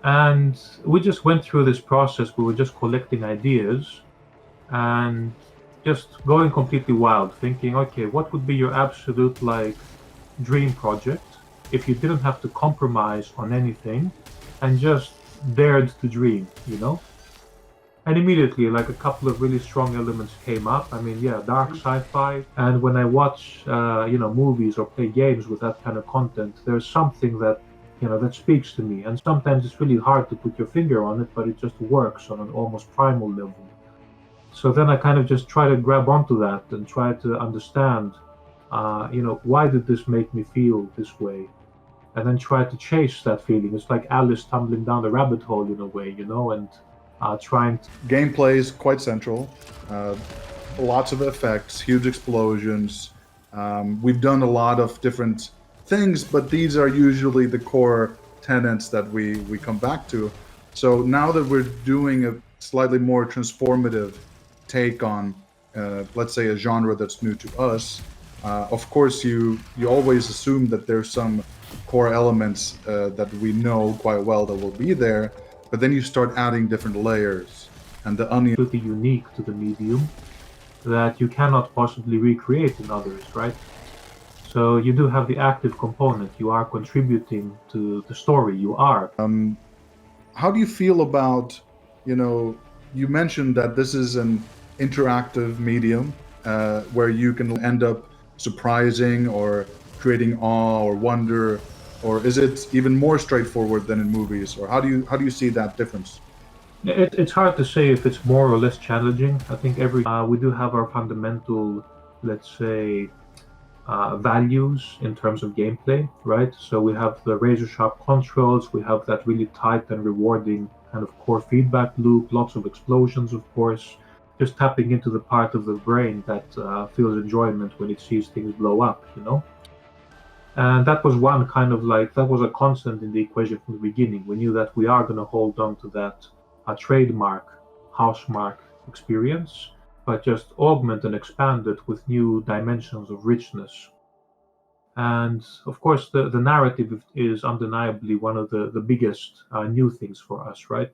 And we just went through this process. We were just collecting ideas and just going completely wild, thinking, okay, what would be your absolute like dream project if you didn't have to compromise on anything and just dared to dream, you know? And immediately, like a couple of really strong elements came up. I mean, yeah, dark sci-fi. And when I watch, movies or play games with that kind of content, there's something that, that speaks to me. And sometimes it's really hard to put your finger on it, but it just works on an almost primal level. So then I kind of just try to grab onto that and try to understand, why did this make me feel this way? And then try to chase that feeling. It's like Alice tumbling down the rabbit hole in a way, and trying to. Gameplay is quite central. Uh, Lots of effects, huge explosions. We've done a lot of different things, but these are usually the core tenets that we come back to. So now that we're doing a slightly more transformative take on, let's say, a genre that's new to us, of course, you always assume that there's some core elements that we know quite well that will be there, but then you start adding different layers, and the onion. Absolutely unique to the medium that you cannot possibly recreate in others, right? So you do have the active component. You are contributing to the story. You are. How do you feel about, you mentioned that this is an interactive medium where you can end up surprising or creating awe or wonder, or is it even more straightforward than in movies? Or how do you see that difference? It's hard to say if it's more or less challenging. I think we do have our fundamental, let's say, values in terms of gameplay, right? So we have the razor sharp controls, we have that really tight and rewarding kind of core feedback loop, lots of explosions, of course, just tapping into the part of the brain that feels enjoyment when it sees things blow up. And that was one kind of like, that was a constant in the equation from the beginning. We knew that we are going to hold on to that trademark, housemark experience, but just augment and expand it with new dimensions of richness. And of course, the narrative is undeniably one of the biggest new things for us, right?